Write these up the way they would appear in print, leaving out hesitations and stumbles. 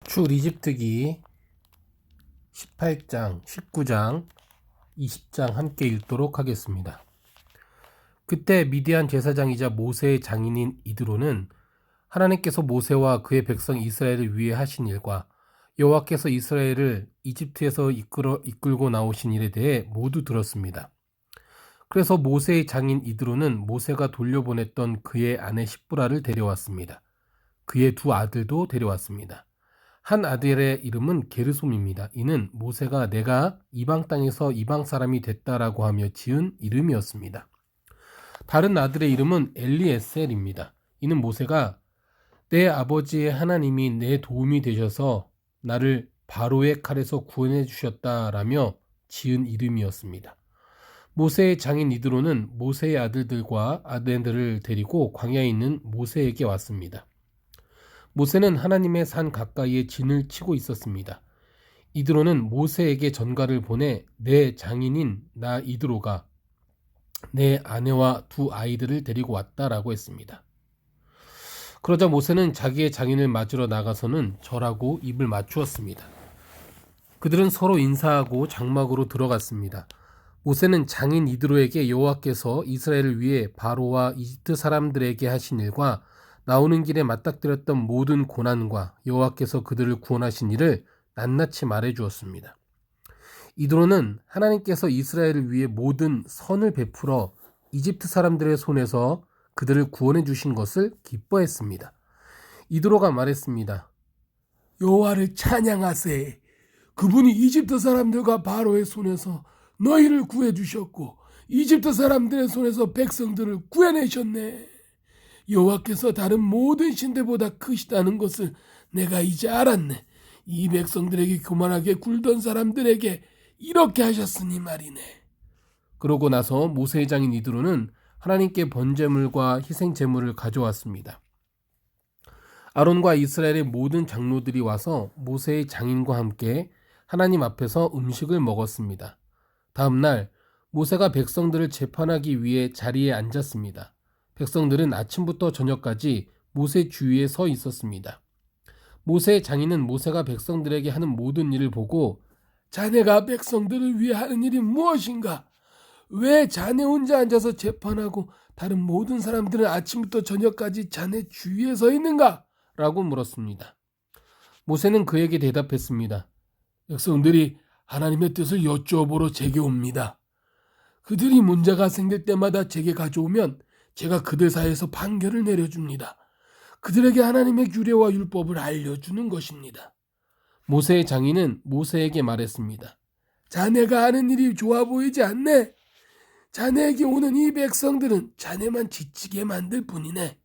출이집트기 18장, 19장, 20장 함께 읽도록 하겠습니다. 그때 미디안 제사장이자 모세의 장인인 이드로는 하나님께서 모세와 그의 백성 이스라엘을 위해 하신 일과 여호와께서 이스라엘을 이집트에서 이끌고 나오신 일에 대해 모두 들었습니다. 그래서 모세의 장인 이드로는 모세가 돌려보냈던 그의 아내 십브라를 데려왔습니다. 그의 두 아들도 데려왔습니다. 한 아들의 이름은 게르솜입니다. 이는 모세가 내가 이방 땅에서 이방 사람이 됐다라고 하며 지은 이름이었습니다. 다른 아들의 이름은 엘리에셀입니다. 이는 모세가 내 아버지의 하나님이 내 도움이 되셔서 나를 바로의 칼에서 구원해 주셨다라며 지은 이름이었습니다. 모세의 장인 이드로는 모세의 아들들과 아내들을 데리고 광야에 있는 모세에게 왔습니다. 모세는 하나님의 산 가까이에 진을 치고 있었습니다. 이드로는 모세에게 전가를 보내 내 장인인 나 이드로가 내 아내와 두 아이들을 데리고 왔다라고 했습니다. 그러자 모세는 자기의 장인을 맞으러 나가서는 절하고 입을 맞추었습니다. 그들은 서로 인사하고 장막으로 들어갔습니다. 모세는 장인 이드로에게 여호와께서 이스라엘을 위해 바로와 이집트 사람들에게 하신 일과 나오는 길에 맞닥뜨렸던 모든 고난과 여호와께서 그들을 구원하신 일을 낱낱이 말해주었습니다. 이드로는 하나님께서 이스라엘을 위해 모든 선을 베풀어 이집트 사람들의 손에서 그들을 구원해 주신 것을 기뻐했습니다. 이드로가 말했습니다. 여호와를 찬양하세. 그분이 이집트 사람들과 바로의 손에서 너희를 구해주셨고 이집트 사람들의 손에서 백성들을 구해내셨네. 여호와께서 다른 모든 신들보다 크시다는 것을 내가 이제 알았네. 이 백성들에게 교만하게 굴던 사람들에게 이렇게 하셨으니 말이네. 그러고 나서 모세의 장인 이드로는 하나님께 번제물과 희생제물을 가져왔습니다. 아론과 이스라엘의 모든 장로들이 와서 모세의 장인과 함께 하나님 앞에서 음식을 먹었습니다. 다음 날 모세가 백성들을 재판하기 위해 자리에 앉았습니다. 백성들은 아침부터 저녁까지 모세 주위에 서 있었습니다. 모세의 장인은 모세가 백성들에게 하는 모든 일을 보고 자네가 백성들을 위해 하는 일이 무엇인가? 왜 자네 혼자 앉아서 재판하고 다른 모든 사람들은 아침부터 저녁까지 자네 주위에 서 있는가? 라고 물었습니다. 모세는 그에게 대답했습니다. 백성들이 하나님의 뜻을 여쭈어보러 제게 옵니다. 그들이 문제가 생길 때마다 제게 가져오면 제가 그들 사이에서 판결을 내려줍니다. 그들에게 하나님의 규례와 율법을 알려주는 것입니다. 모세의 장인은 모세에게 말했습니다. 자네가 하는 일이 좋아 보이지 않네. 자네에게 오는 이 백성들은 자네만 지치게 만들 뿐이네.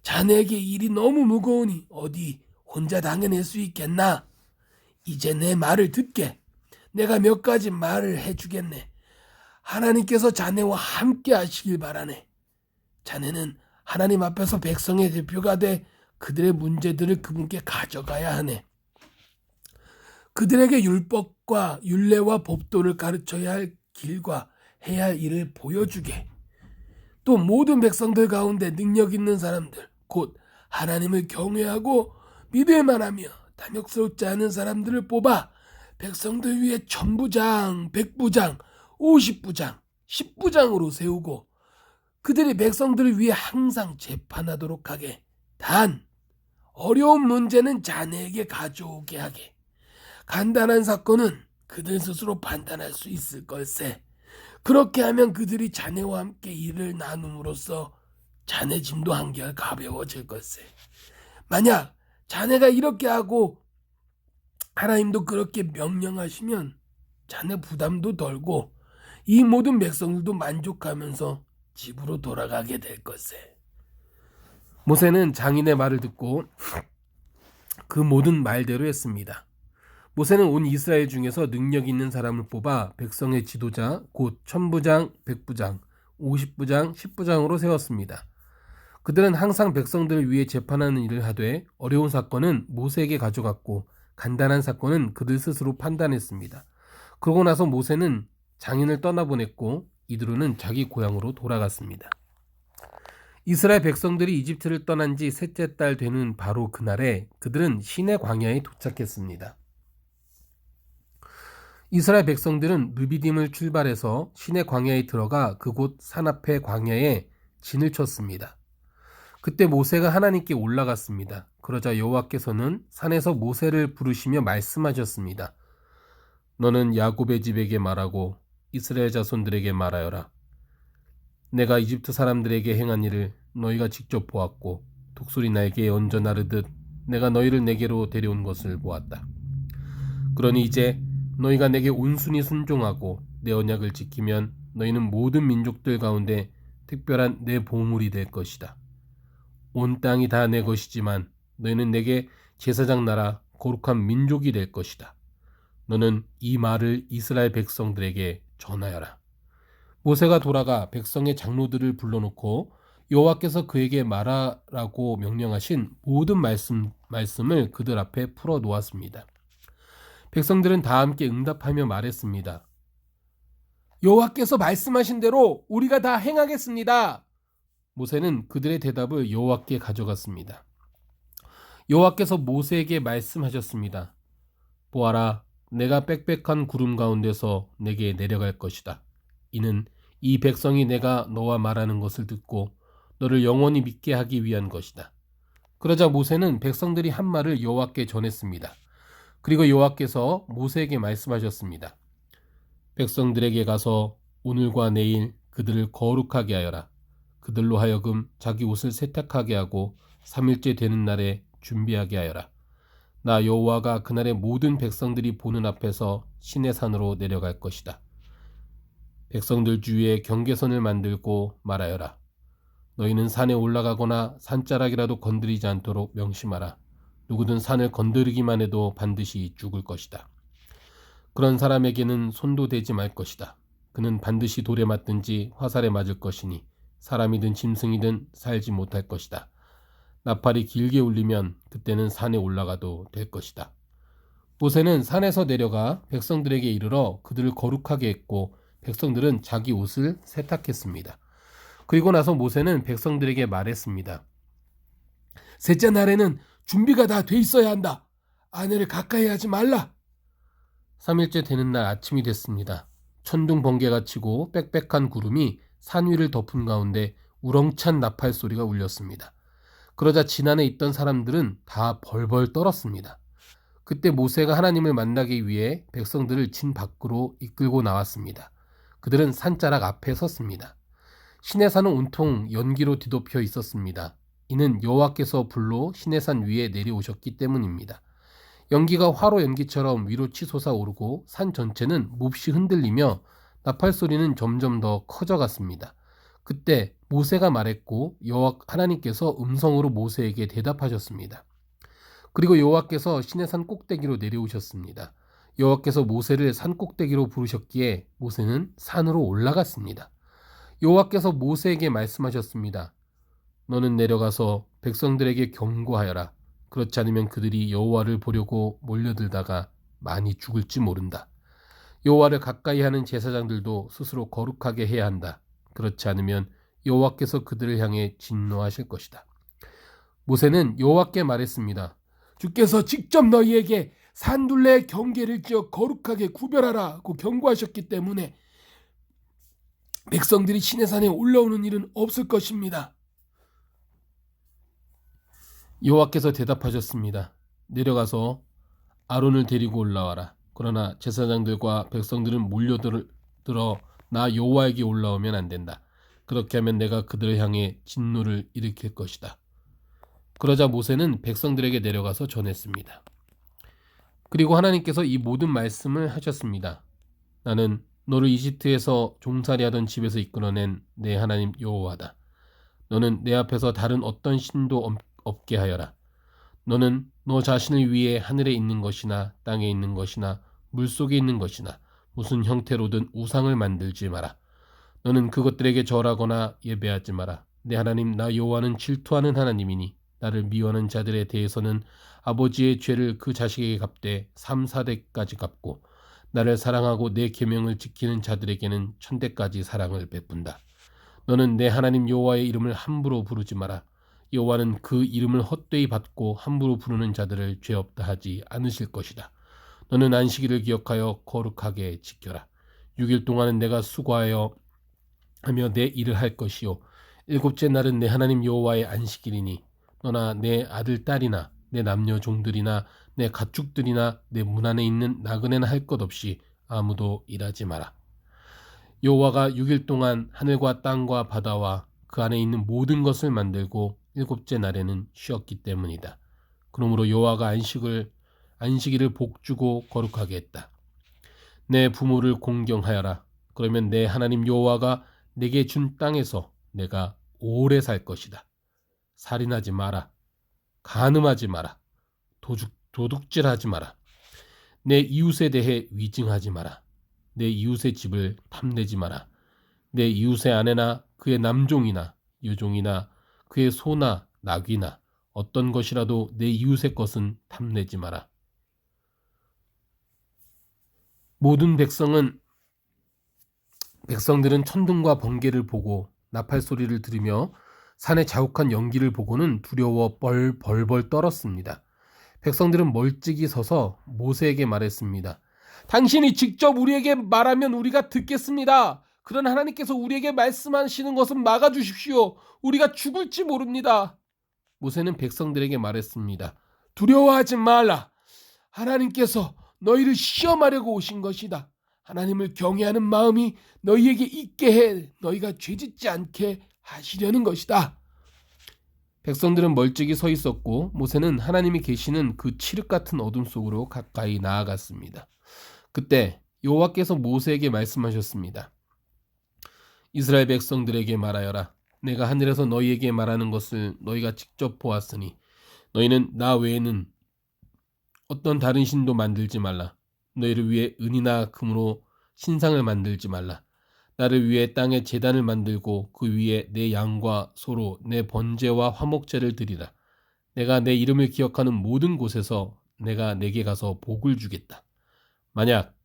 자네에게 일이 너무 무거우니 어디 혼자 당해낼 수 있겠나? 이제 내 말을 듣게. 내가 몇 가지 말을 해주겠네. 하나님께서 자네와 함께 하시길 바라네. 자네는 하나님 앞에서 백성의 대표가 돼 그들의 문제들을 그분께 가져가야 하네. 그들에게 율법과 율례와 법도를 가르쳐야 할 길과 해야 할 일을 보여주게. 또 모든 백성들 가운데 능력 있는 사람들, 곧 하나님을 경외하고 믿을만하며 탐욕스럽지 않은 사람들을 뽑아 백성들 위해 천부장, 백부장, 50부장, 10부장으로 세우고 그들이 백성들을 위해 항상 재판하도록 하게. 단 어려운 문제는 자네에게 가져오게 하게. 간단한 사건은 그들 스스로 판단할 수 있을 걸세. 그렇게 하면 그들이 자네와 함께 일을 나눔으로써 자네 짐도 한결 가벼워질 걸세. 만약 자네가 이렇게 하고 하나님도 그렇게 명령하시면 자네 부담도 덜고 이 모든 백성들도 만족하면서 집으로 돌아가게 될 것세. 모세는 장인의 말을 듣고 그 모든 말대로 했습니다. 모세는 온 이스라엘 중에서 능력 있는 사람을 뽑아 백성의 지도자, 곧 천부장, 백부장, 50부장, 10부장으로 세웠습니다. 그들은 항상 백성들을 위해 재판하는 일을 하되 어려운 사건은 모세에게 가져갔고 간단한 사건은 그들 스스로 판단했습니다. 그러고 나서 모세는 장인을 떠나보냈고 이드로는 자기 고향으로 돌아갔습니다. 이스라엘 백성들이 이집트를 떠난 지 셋째 달 되는 바로 그날에 그들은 시내 광야에 도착했습니다. 이스라엘 백성들은 르비딤을 출발해서 시내 광야에 들어가 그곳 산 앞의 광야에 진을 쳤습니다. 그때 모세가 하나님께 올라갔습니다. 그러자 여호와께서는 산에서 모세를 부르시며 말씀하셨습니다. 너는 야곱의 집에게 말하고 이스라엘 자손들에게 말하여라. 내가 이집트 사람들에게 행한 일을 너희가 직접 보았고 독수리 나에게 얹어 나르듯 내가 너희를 내게로 데려온 것을 보았다. 그러니 이제 너희가 내게 온순히 순종하고 내 언약을 지키면 너희는 모든 민족들 가운데 특별한 내 보물이 될 것이다. 온 땅이 다 내 것이지만 너희는 내게 제사장 나라 거룩한 민족이 될 것이다. 너는 이 말을 이스라엘 백성들에게 전하여라. 모세가 돌아가 백성의 장로들을 불러놓고 여호와께서 그에게 말하라고 명령하신 모든 말씀을 그들 앞에 풀어 놓았습니다. 백성들은 다 함께 응답하며 말했습니다. 여호와께서 말씀하신 대로 우리가 다 행하겠습니다. 모세는 그들의 대답을 여호와께 가져갔습니다. 여호와께서 모세에게 말씀하셨습니다. 보아라, 내가 빽빽한 구름 가운데서 내게 내려갈 것이다. 이는 이 백성이 내가 너와 말하는 것을 듣고 너를 영원히 믿게 하기 위한 것이다. 그러자 모세는 백성들이 한 말을 여호와께 전했습니다. 그리고 여호와께서 모세에게 말씀하셨습니다. 백성들에게 가서 오늘과 내일 그들을 거룩하게 하여라. 그들로 하여금 자기 옷을 세탁하게 하고 3일째 되는 날에 준비하게 하여라. 나 여호와가 그날에 모든 백성들이 보는 앞에서 시내산으로 내려갈 것이다. 백성들 주위에 경계선을 만들고 말하여라. 너희는 산에 올라가거나 산자락이라도 건드리지 않도록 명심하라. 누구든 산을 건드리기만 해도 반드시 죽을 것이다. 그런 사람에게는 손도 대지 말 것이다. 그는 반드시 돌에 맞든지 화살에 맞을 것이니 사람이든 짐승이든 살지 못할 것이다. 나팔이 길게 울리면 그때는 산에 올라가도 될 것이다. 모세는 산에서 내려가 백성들에게 이르러 그들을 거룩하게 했고 백성들은 자기 옷을 세탁했습니다. 그리고 나서 모세는 백성들에게 말했습니다. 셋째 날에는 준비가 다 돼 있어야 한다. 아내를 가까이 하지 말라. 3일째 되는 날 아침이 됐습니다. 천둥 번개가 치고 빽빽한 구름이 산 위를 덮은 가운데 우렁찬 나팔 소리가 울렸습니다. 그러자 지난해 있던 사람들은 다 벌벌 떨었습니다. 그때 모세가 하나님을 만나기 위해 백성들을 진 밖으로 이끌고 나왔습니다. 그들은 산자락 앞에 섰습니다. 시내산은 온통 연기로 뒤덮여 있었습니다. 이는 여호와께서 불로 시내산 위에 내려오셨기 때문입니다. 연기가 화로 연기처럼 위로 치솟아 오르고 산 전체는 몹시 흔들리며 나팔 소리는 점점 더 커져갔습니다. 그때 모세가 말했고 여호와 하나님께서 음성으로 모세에게 대답하셨습니다. 그리고 여호와께서 시내산 꼭대기로 내려오셨습니다. 여호와께서 모세를 산 꼭대기로 부르셨기에 모세는 산으로 올라갔습니다. 여호와께서 모세에게 말씀하셨습니다. 너는 내려가서 백성들에게 경고하여라. 그렇지 않으면 그들이 여호와를 보려고 몰려들다가 많이 죽을지 모른다. 여호와를 가까이 하는 제사장들도 스스로 거룩하게 해야 한다. 그렇지 않으면 여호와께서 그들을 향해 진노하실 것이다. 모세는 여호와께 말했습니다. 주께서 직접 너희에게 산둘레의 경계를 지어 거룩하게 구별하라고 경고하셨기 때문에 백성들이 시내산에 올라오는 일은 없을 것입니다. 여호와께서 대답하셨습니다. 내려가서 아론을 데리고 올라와라. 그러나 제사장들과 백성들은 몰려들어 나 여호와에게 올라오면 안 된다. 그렇게 하면 내가 그들을 향해 진노를 일으킬 것이다. 그러자 모세는 백성들에게 내려가서 전했습니다. 그리고 하나님께서 이 모든 말씀을 하셨습니다. 나는 너를 이집트에서 종살이하던 집에서 이끌어낸 내 하나님 여호와다. 너는 내 앞에서 다른 어떤 신도 없게 하여라. 너는 너 자신을 위해 하늘에 있는 것이나 땅에 있는 것이나 물속에 있는 것이나 무슨 형태로든 우상을 만들지 마라. 너는 그것들에게 절하거나 예배하지 마라. 내 하나님 나 여호와는 질투하는 하나님이니 나를 미워하는 자들에 대해서는 아버지의 죄를 그 자식에게 갚되 3, 4대까지 갚고 나를 사랑하고 내 계명을 지키는 자들에게는 1000대까지 사랑을 베푼다. 너는 내 하나님 여호와의 이름을 함부로 부르지 마라. 여호와는 그 이름을 헛되이 받고 함부로 부르는 자들을 죄 없다 하지 않으실 것이다. 너는 안식일을 기억하여 거룩하게 지켜라. 6일 동안은 내가 수고하여 하며 내 일을 할 것이요 일곱째 날은 내 하나님 여호와의 안식일이니 너나 내 아들 딸이나 내 남녀 종들이나 내 가축들이나 내 문 안에 있는 나그네나 할 것 없이 아무도 일하지 마라. 여호와가 6일 동안 하늘과 땅과 바다와 그 안에 있는 모든 것을 만들고 일곱째 날에는 쉬었기 때문이다. 그러므로 여호와가 안식일을 복주고 거룩하게 했다. 내 부모를 공경하여라. 그러면 내 하나님 여호와가 내게 준 땅에서 내가 오래 살 것이다. 살인하지 마라. 간음하지 마라. 도둑질하지 마라. 내 이웃에 대해 위증하지 마라. 내 이웃의 집을 탐내지 마라. 내 이웃의 아내나 그의 남종이나 여종이나 그의 소나 낙이나 어떤 것이라도 내 이웃의 것은 탐내지 마라. 모든 백성들은 천둥과 번개를 보고 나팔 소리를 들으며 산의 자욱한 연기를 보고는 두려워 벌벌 떨었습니다. 백성들은 멀찍이 서서 모세에게 말했습니다. 당신이 직접 우리에게 말하면 우리가 듣겠습니다. 그러나 하나님께서 우리에게 말씀하시는 것은 막아주십시오. 우리가 죽을지 모릅니다. 모세는 백성들에게 말했습니다. 두려워하지 말라. 하나님께서 너희를 시험하려고 오신 것이다. 하나님을 경외하는 마음이 너희에게 있게 해 너희가 죄짓지 않게 하시려는 것이다. 백성들은 멀찍이 서 있었고 모세는 하나님이 계시는 그 칠흑 같은 어둠 속으로 가까이 나아갔습니다. 그때 여호와께서 모세에게 말씀하셨습니다. 이스라엘 백성들에게 말하여라. 내가 하늘에서 너희에게 말하는 것을 너희가 직접 보았으니 너희는 나 외에는 어떤 다른 신도 만들지 말라. 너희를 위해 은이나 금으로 신상을 만들지 말라. 나를 위해 땅에 제단을 만들고 그 위에 내 양과 소로 내 번제와 화목제를 드리라. 내가 내 이름을 기억하는 모든 곳에서 내가 내게 가서 복을 주겠다. 만약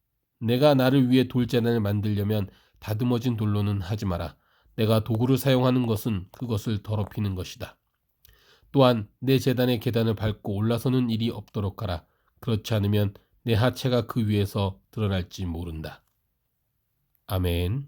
내가 나를 위해 돌제단을 만들려면 다듬어진 돌로는 하지 마라. 내가 도구를 사용하는 것은 그것을 더럽히는 것이다. 또한 내 제단의 계단을 밟고 올라서는 일이 없도록 하라. 그렇지 않으면 내 하체가 그 위에서 드러날지 모른다. 아멘.